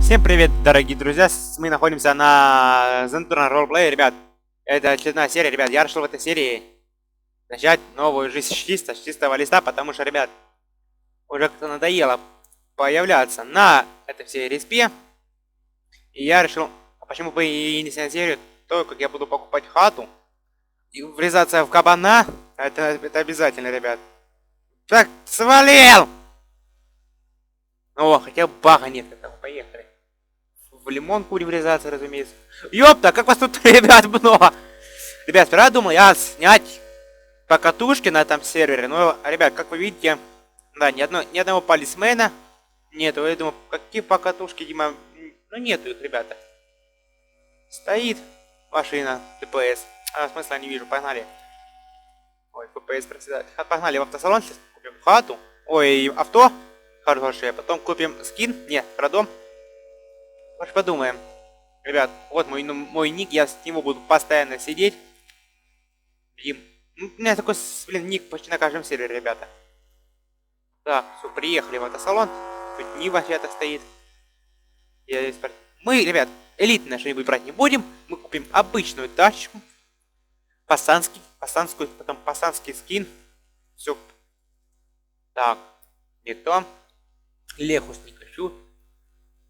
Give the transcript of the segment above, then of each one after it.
Всем привет, дорогие друзья! Мы находимся на Zenturna Roleplay, ребят. Это очередная серия, ребят. Я решил в этой серии начать новую жизнь с чистого листа, потому что, ребят, уже как-то надоело появляться на этой всей респе. И я решил, а почему бы и не снять серию, то, как я буду покупать хату и врезаться в кабана. Это обязательно, ребят. Так, свалил! О, хотя бага нет этого, поехали. В лимон будем врезаться, разумеется. Ёпта, как вас тут, ребят, много! Ребят, сперва думал я снять по катушке на этом сервере, но, ребят, как вы видите, да, ни одного полисмена нету. Я думаю, какие по катушке, Дима? Ну, нету их, ребята. Стоит машина ДПС. А, смысла не вижу, погнали. Ой, ДПС проседает. Погнали в автосалон, сейчас купим хату. Ой, авто хорошее, потом купим скин. Нет, продам. Может, подумаем. Ребят, вот мой ник, я с него буду постоянно сидеть. И, у меня такой, блин, ник почти на каждом сервере, ребята. Так, все, приехали в автосалон. Тут Нива чья-то стоит. Мы, ребят, элитное что-нибудь брать не будем. Мы купим обычную тачку. Пасанскую, потом пасанский скин. Все. Так, не то. Лехус не хочу.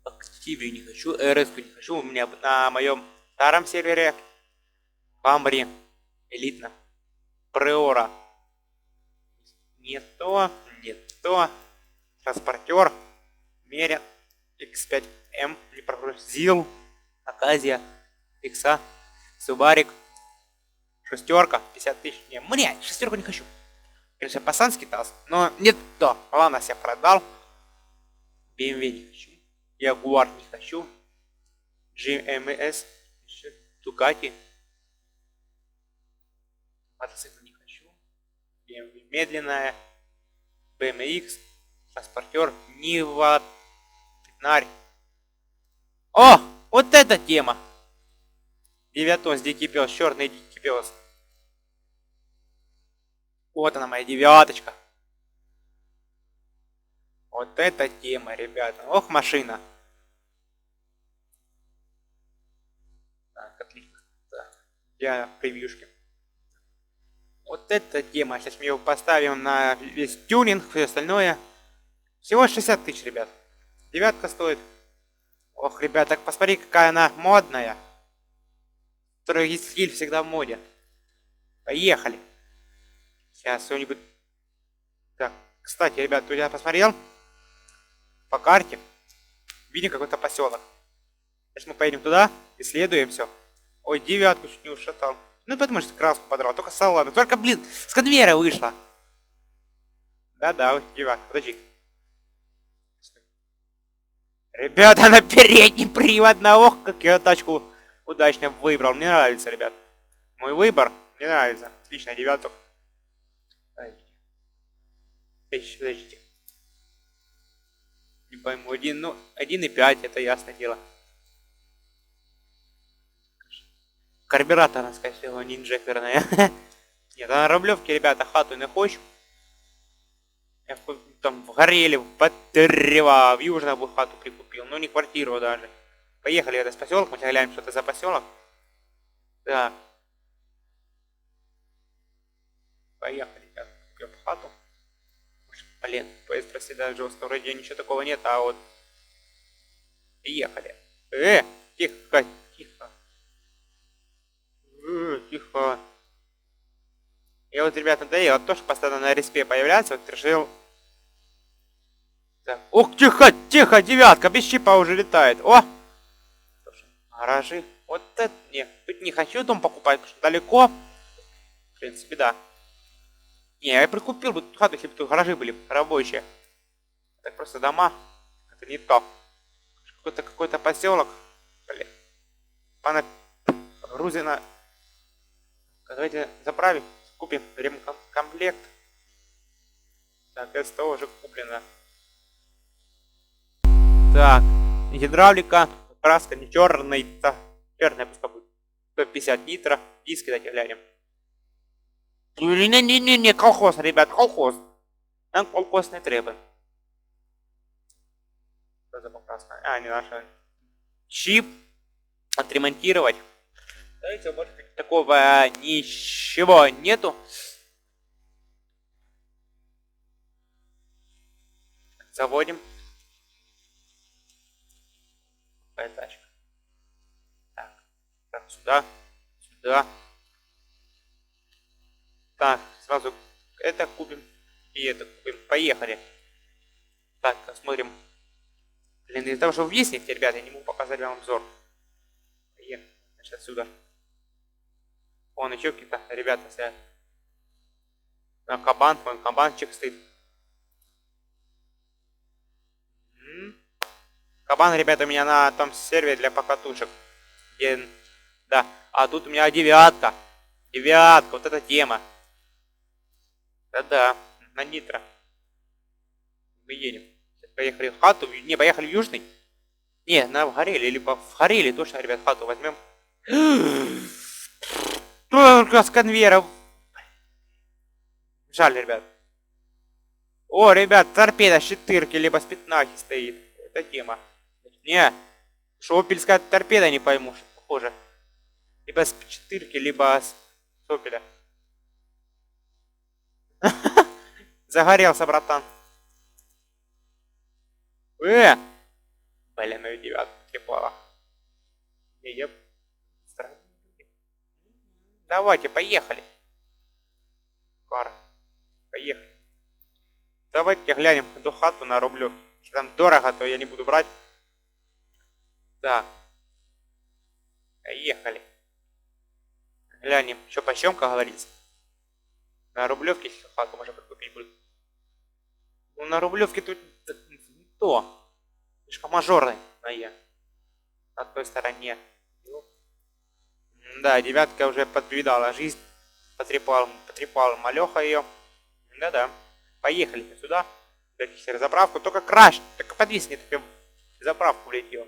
Активию не хочу. РС не хочу. У меня на моем старом сервере Бамбри элитно. Преора. Не то. Не то. Транспортер. Мерин. X5M. Не прогрузить. ЗИЛ. Аказия. Икса. Субарик. Шестерка. 50 тысяч. Не, мне шестерку не хочу. Конечно, пасанский таз. Но нет то. Ладно, я продал. BMW не хочу. Ягуар не хочу. GMS. Дугати. Мотоцикл не хочу. BMW медленная. BMX. Транспортер. Нива. Пятнарь. О! Вот эта тема! Девятос, дикий пес, черный дикий пес. Вот она, моя девяточка. Вот эта тема, ребята. Ох, машина. Так, отлично. Так, я превьюшки. Вот эта тема. Сейчас мы его поставим на весь тюнинг, все остальное. Всего 60 тысяч, ребят. Девятка стоит. Ох, ребят, так посмотри, какая она модная. Второй стиль всегда в моде. Поехали. Сейчас что-нибудь... Так, кстати, ребят, тут я посмотрел. По карте. Видим какой-то поселок. Сейчас мы поедем туда, исследуем все. Ой, девятку чуть не ушатал. Ну, потому что краску подрал. Только салат. Только, блин, с конвейера вышла. Да-да, девятка. Подожди. Ребята, на передний привод. Ох, как я тачку удачно выбрал. Мне нравится, ребят. Мой выбор мне нравится. Отлично, девяток. Подождите. Не пойму. 1,5, это ясное дело. Карбюратор, скорее всего, не инжекторная. Нет, а на Рублевке, ребята, хату не хочу. Я там в Гореле, в Батырево, в Южную хату прикупил. Ну, не квартиру даже. Поехали в этот поселок, мы глянем, что это за поселок. Так. Поехали, ребят, купим хату. Блин, поезд проседает жестко. Вроде ничего такого нет, а вот... Ехали. Тихо, тихо. Тихо. Я вот, ребята, надоело то, что постоянно на респе появляется. Вот решил... Так. Ух, тихо, тихо, девятка, без чипа уже летает. О! Гаражи. Вот это... Нет, тут не хочу дом покупать, потому что далеко. В принципе, да. Не, я прикупил бы хату, если бы тут гаражи были рабочие. Так просто дома. Это не то. Какой-то поселок. Блин. Пана Грузина. Давайте заправим. Купим ремкомплект. Так, это уже куплено. Так, гидравлика. Краска не черная. Черная пускай будет. 150 литров. Диски давайте глянем. Не, колхоз, ребят, колхоз. Нам колхоз не треба. Что за покраска? А, не наша. чип отремонтировать. Знаете, может быть, такого ничего нету. Заводим. Какая тачка. Так, сюда. Сюда. Так, сразу это купим. И это купим. Поехали. Так, смотрим. Блин, из-за того, что висните, ребята, я не могу показать вам обзор. Поехали. Значит, отсюда. Вон еще какие-то ребята стоят. Кабан, вон кабанчик стоит. Кабан, ребята, у меня на том сервере для покатушек. Да. А тут у меня девятка. Девятка, вот эта тема. Да-да, на нитро. Мы едем. Поехали в хату. Не, поехали в Южный. Не, в Горели, либо в Горели точно, ребят, хату возьмем. Только с конвейера. Жаль, ребят. О, ребят, торпеда с четырки, либо с пятнахи стоит. Это тема. Не, шопельская торпеда, не пойму, что похоже. Либо с четырки, либо с шопеля. Загорелся, братан. Блин, мою девятку трепала. Давайте, поехали. Пара. Поехали. Давайте глянем эту хату на рублю. Если там дорого, то я не буду брать. Так. Поехали. Глянем, что почем, как говорится. На Рублевке хату можно купить будет. Ну, на Рублевке тут не то. Слишком мажорный. На той стороне. Да, девятка уже подвидала жизнь. Потрепал малеха ее. Да-да. Поехали сюда. Дайте заправку. Только краш. Только подвисни. Только заправку влетел.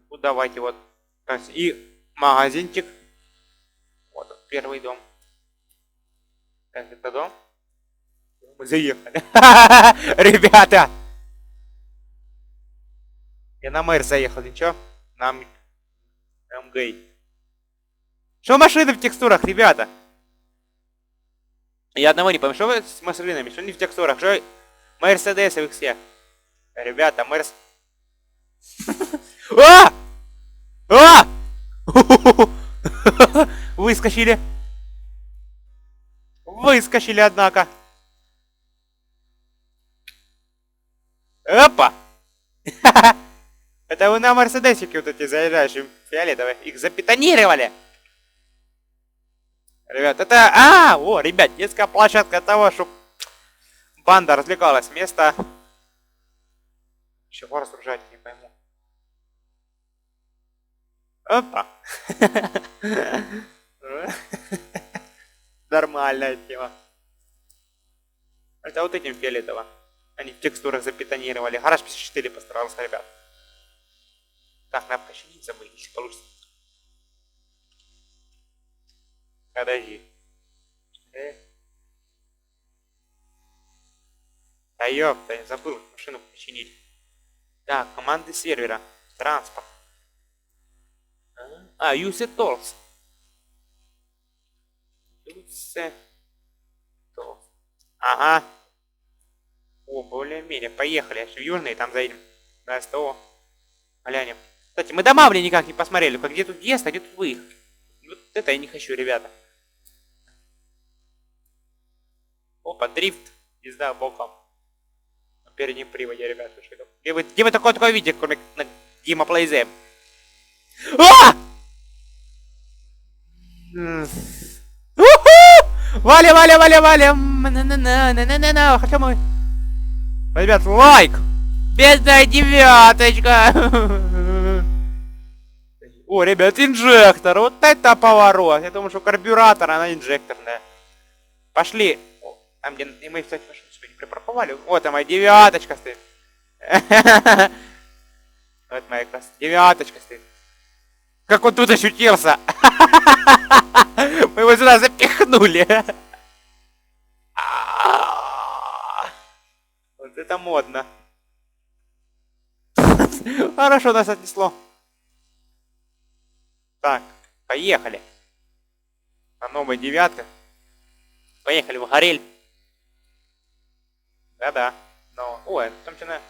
Ну, давайте вот. И магазинчик. Вот первый дом. Так, это дом. Мы заехали. Ребята! Я на мэр заехал, ничего? Нам гей. Что машины в текстурах, ребята? Я одного не понимаю, что вы с машинами, что не в текстурах, что Мерседесовых всех. Ребята, Мерс... А! А! Выскочили. Выскочили, однако. Опа! Это вы на Мерседесике вот эти заезжающие фиолетовые. Их запетонировали. Ребят, это... О, ребят, детская площадка того, чтобы банда развлекалась. Место... Чего разгружать, не пойму. Опа. Нормальная тема. Это вот этим фиолетово. Они в текстурах запетонировали. Гараж 54 постарался, ребят. Так, надо починить, забыть, если получится. Подожди. Да ёпта, я забыл машину починить. Так, команды сервера. Транспорт. Use tools. Use tools. Ага. О, более-менее. Поехали. В Южный, там заедем. На СТО. Глянем. Кстати, мы дома, блин, никак не посмотрели. Где тут ест, а где тут вы? Вот это я не хочу, ребята. Опа, дрифт. Езда боком. На переднем приводе, ребята. Где вы такое видите, кроме на геймоплейзе? Валя, валя, валя, валя. Хотя мы... Ребят, лайк. Бедная девяточка. О, ребят, инжектор. Вот это поворот. Я думаю, что карбюратор, она инжекторная. Пошли. О, там где... И мы, кстати, машину сегодня припарковали. Вот там моя девяточка стоит. Вот моя как раз девяточка стоит. Как он тут ощутился. Мы его сюда запихнули. Вот это модно. Хорошо нас отнесло. Так, поехали. На новая девятка. Поехали в Горель. Да-да. Но, ой, там что на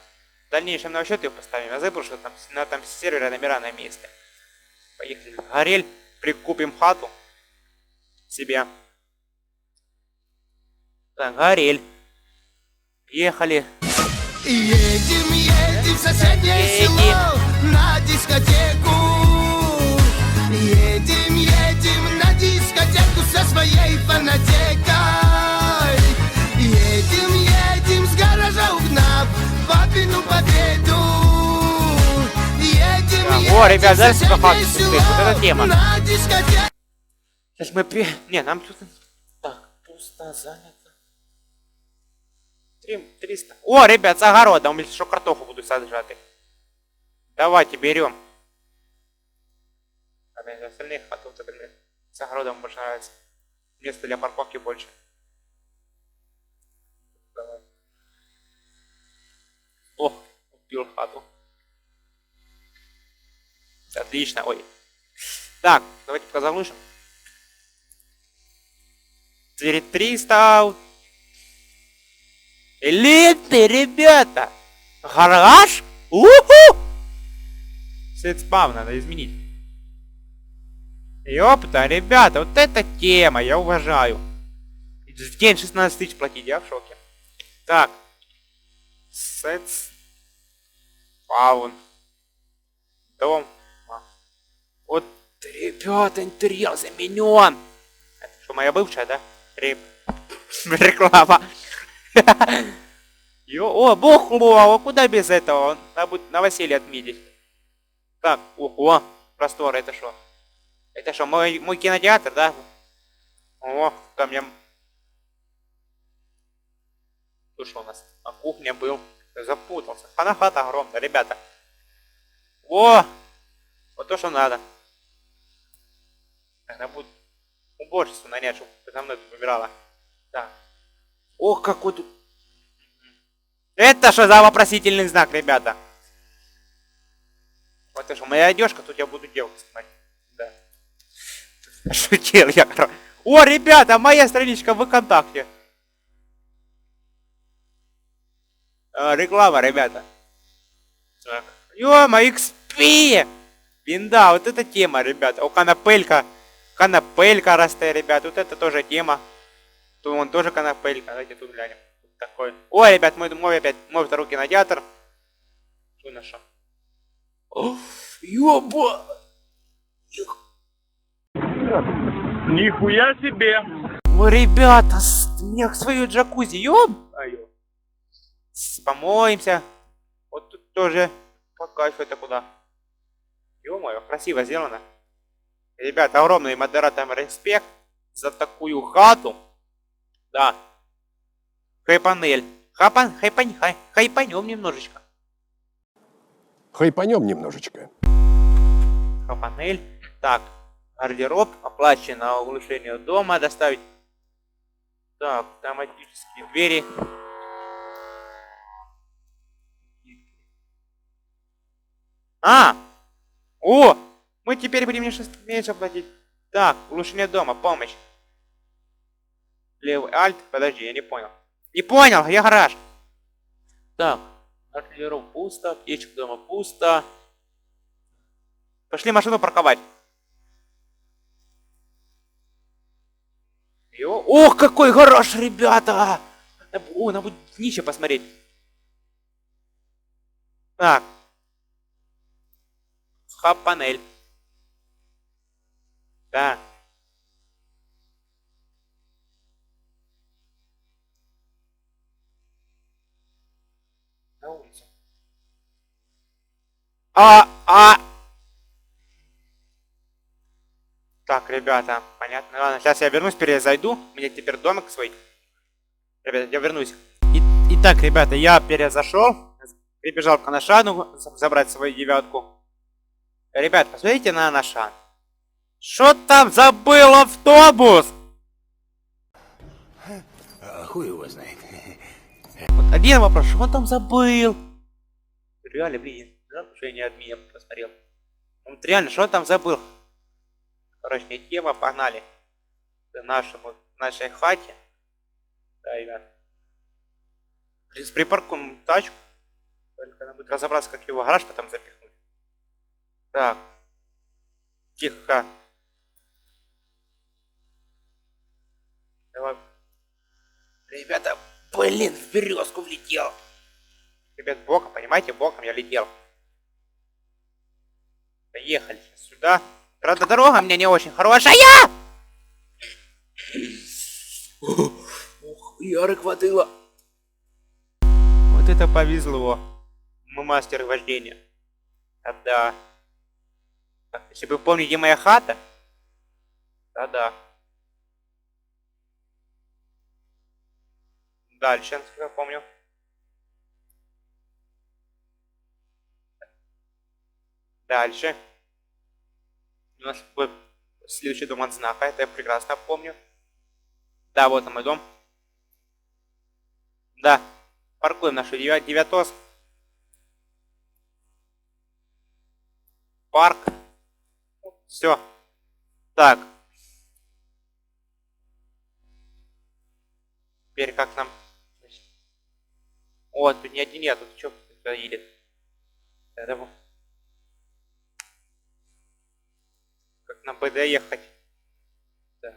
дальнейшем на счет ее поставим. Я забыл, что там на там сервере номера на месте. Поехали в Горель. Прикупим хату себе. Так, Горель. Ехали. Едем, едем в соседнее село на дискотеку. Едем, едем на дискотеку со своей фанатекой. Едем, едем с гаража угнав папину победу. Едем, едем о, ребят, знаете, в какая соседнее вот эта тема. село на дискотеку. Сейчас мы... Не, нам тут... Так, пусто, занято. 300. О, ребят, с огородом, если что, картоху буду сажать. Давайте, берем. А из остальных потом с огородом больше нравится. Места для парковки больше. Давай. О, купил хату. Отлично, ой. Так, давайте пока заглушим. 300. Элитный, ребята! Гараж? Уху! Сет спам надо изменить. Ёпта, ребята, вот эта тема, я уважаю. В день 16 тысяч платить, я в шоке. Так. Сет спаун. Дом. Вот, ребята, интерьер заменен. Это что, моя бывшая, да? Реклама. О, бухло, куда без этого? Надо на Василия отметить. Так, ого, простор, это что? Это что, мой кинотеатр, да? О, там я... Что у нас? На кухне был. Запутался. Хата огромная, ребята. О! Вот то, что надо. Надо будет уборщицу нанять, чтобы за мной тут убирала. Так. Ох, какой тут... Это что за вопросительный знак, ребята? Вот это что, моя одежка, тут я буду девку снимать. Да. Шутил я. О, ребята, моя страничка в ВКонтакте. Реклама, ребята. Так. Ё-мо, XP! Винда, вот эта тема, ребята. О, канапелька. Канапелька растет, ребят. Вот это тоже тема. Тут вон тоже канапелька. Давайте тут глянем. Тут такой. Ой, ребят, мой второй кинотеатр. Что нашел? Ёба! Нихуя себе! Ой, ребята, мне свою джакузи. Ёб-аю. Помоемся. Вот тут тоже по кайфу это куда. Ё-моё, красиво сделано. Ребята, огромный модераторам респект за такую хату. Да. Хайпанель. Хайпанем немножечко. Хайпанем немножечко. Хайпанель. Так, гардероб. Оплачено улучшение дома. Доставить. Так, автоматические двери. О! Мы теперь будем меньше платить. Так, улучшение дома, помощь. Левый альт, подожди, я не понял. Не понял, я гараж. Так, артиллеров пусто, аптечка дома пусто. Пошли машину парковать. Ох, какой гараж, ребята! О, надо будет днище посмотреть. Так. Хаб-панель. Да. На улицу. Так, ребята, понятно. Ладно, сейчас я вернусь, перезайду. У меня теперь домик свой. Ребята, я вернусь. Итак, ребята, я перезашел. Прибежал к Анашану забрать свою девятку. Ребят, посмотрите на Анашан. Что там забыл автобус? Хуй его знает. Вот один вопрос, что он там забыл? Реально, блин, Жалко, что я не админом посмотрел. Ну, вот реально, что он там забыл? Короче, не тема, погнали. К нашей хате. Да, ребят. Припаркуем тачку. Только надо будет разобраться, как его в гараж потом запихнуть. Так. Тихо. Давай. Ребята, блин, в березку влетел. Ребят, боком, понимаете, боком я летел. Поехали сюда. Правда, дорога у меня не очень хорошая. Ух, Яры хватило. Вот это повезло. Мы мастеры вождения. Да. Так, если вы помните, моя хата. Да. Дальше, насколько я помню. Дальше. У нас будет следующий дом от знака. Это я прекрасно помню. Да, вот он мой дом. Да. Паркуем нашу девятос. Парк. Все. Так. Теперь как нам... О, тут не один я, тут что кто едет? Это... Как нам бы доехать? Да.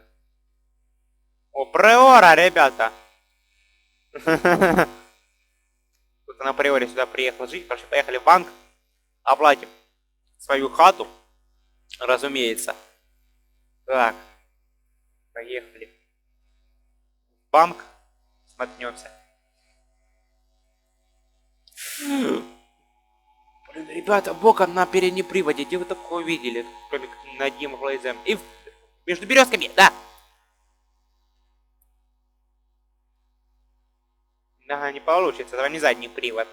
О, приора, ребята! Тут на приоре сюда приехал жить. Короче, поехали в банк. Оплатим свою хату. Разумеется. Так. Поехали. В банк. Смотнемся. Блин, ребята, боком на переднем приводе. Где вы такое видели? Кроме как над ним глазом. И между березками, да. Ага, не получится. Это не задний привод.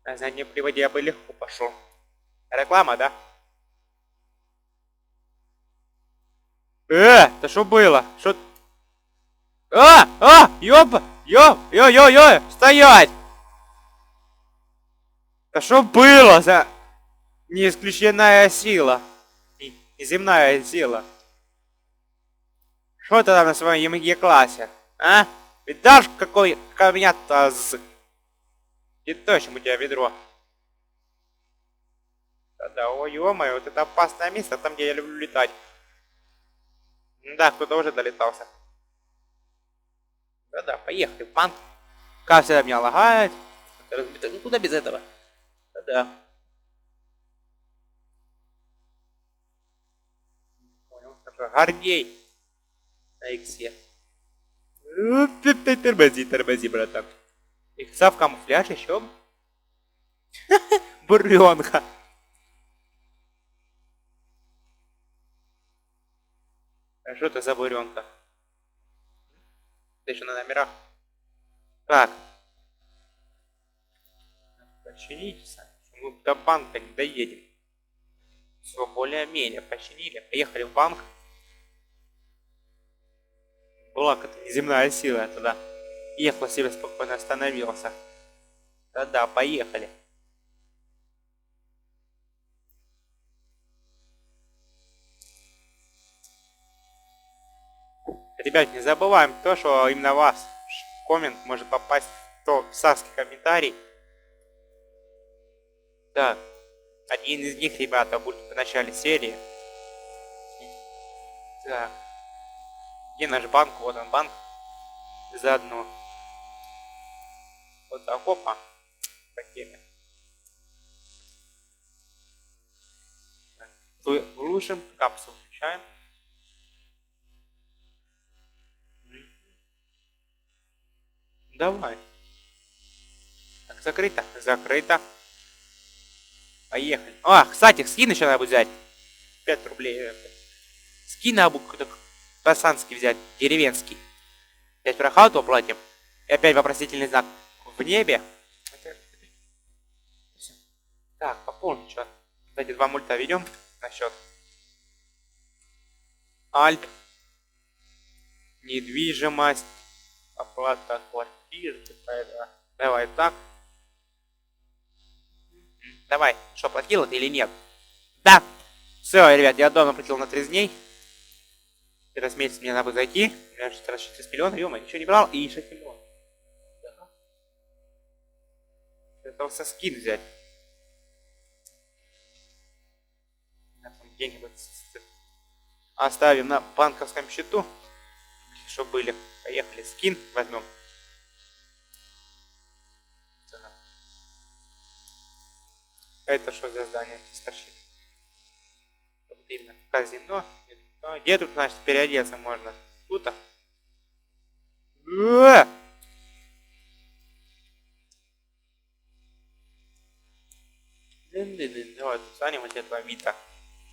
На заднем приводе я бы легко пошел. Реклама, да? Это что было? Что? Ёба! Ё! Стоять! Да что было за неисключенная сила? Неземная сила. Что ты там на своем ЕМГ-классе? А? Видишь, какой камня-то з... И точно у тебя ведро. Да, ой, ё-моё, вот это опасное место, там, где я люблю летать. Да, кто-то уже долетался. Да, поехали в банк. Как всегда меня лагает. Никуда без этого. Да. Понял, такой Гордей. На иксе. Тормози, братан. Икса в камуфляж еще. Буренка. А что это за буренка? Ты еще на номерах? Так. Починитесь. Мы до банка не доедем. Все, более-менее починили. Поехали в банк. Была какая-то неземная сила туда. Ехал себе спокойно, остановился. Да, поехали. Ребят, не забываем то, что именно вас коммент может попасть в царский комментарий. Да. Один из них, ребята, будет в начале серии. Так. Где наш банк? Вот он, банк. Заодно. Вот так, опа. По теме. Глушим, капсулу включаем. Давай. Так, закрыто. Закрыто. Поехали. Кстати, скин еще надо будет взять. 5 рублей. Скин надо будет какой-то пацанский взять. Деревенский. 5 про хату оплатим. И опять вопросительный знак в небе. Так, пополним что. Кстати, 2 мульта ведем на счет. Альт. Недвижимость. Оплата квартиры. Давай так. Давай, что, платил это или нет? Да! Все, ребят, я давно платил на 30 дней. Через месяц мне надо зайти. У меня 6 миллионов, ё ничего не брал, и 6 миллионов. Да. Это со скин взять. Деньги вот оставим на банковском счету, чтобы были. Поехали, скин возьмем. Это что за здание здесь торчит? Вот именно казино. Где тут, значит, переодеться можно? Тут. Давай тут станем вот этого Вита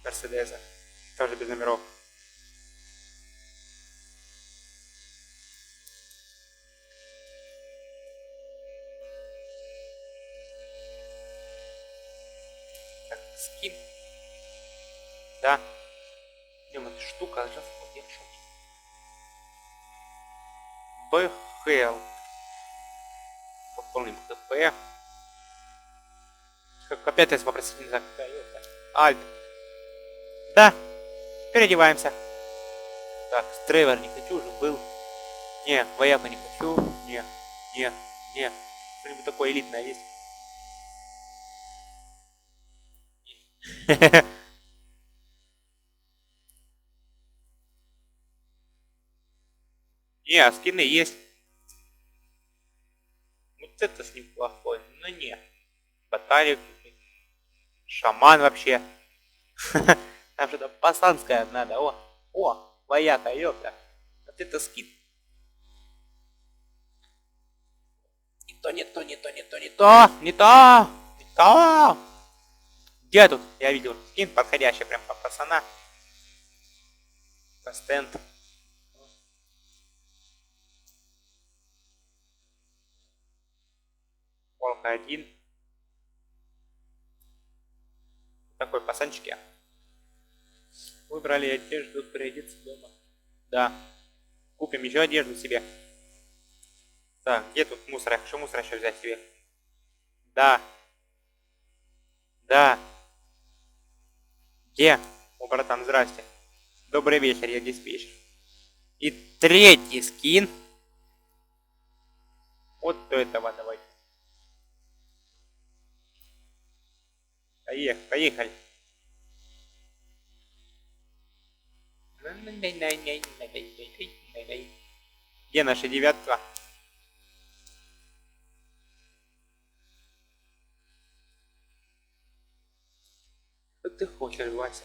Мерседеса. Тоже без номеров. Так, скин. Да. Где вот эта штука? Сейчас вот я в шоке. БХЛ. Пополним ХП. Как опять я попросил, не знаю, Альт. Да. Переодеваемся. Так, стрейвер не хочу, уже был. Не, вояка не хочу. Не. Что-нибудь такое элитное есть. Не, скины есть. Вот это с ним плохой. Но не. Баталик. Шаман вообще. Там что-то пацанское надо. О, вояка, ёпта. Вот это скин. Не то. Где тут? Я видел скин подходящий прям по пацана. По стенд. Полка 1. Такой пацанчик я. Выбрали одежду, придется дома. Да. Купим еще одежду себе. Так, где тут мусор? Я хочу мусор еще взять себе. Да. Где? О, братан, здрасте. Добрый вечер, я диспетчер. И третий скин. Вот до этого давайте. Поехали. Где наша девятка? Что ты хочешь, Вася?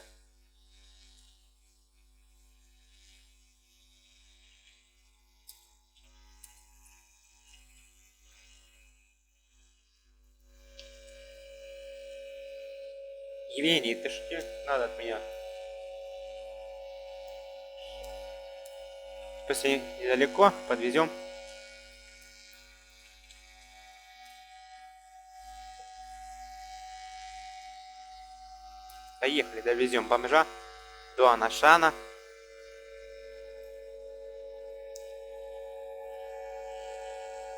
Евгений, ты что надо от меня? После недалеко подвезем. Поехали, довезем бомжа до Анашана.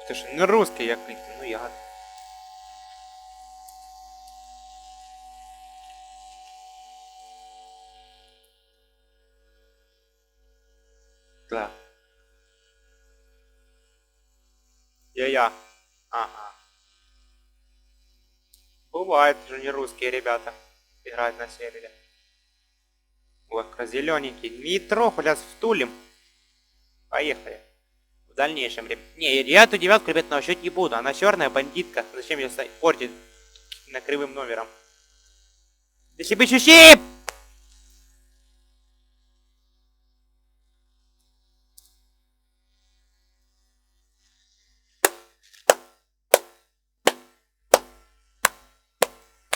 Слушай, ну русский я кликну, ну я. Да. Я. Ага. Бывает же не русские ребята играют на сервере. Вот, зелененький. Нитро, сейчас втулим. Поехали. В дальнейшем, ребят. Не, я эту девятку, ребят, насчет не буду. Она черная бандитка. Зачем ее портить на кривым номером? Если бы чуть-чуть!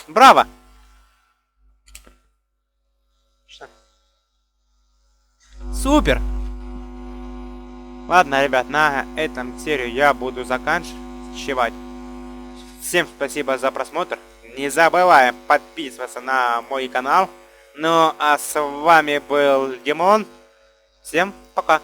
Браво! Супер! Ладно, ребят, на этом серию я буду заканчивать. Всем спасибо за просмотр. Не забываем подписываться на мой канал. Ну, а с вами был Димон. Всем пока!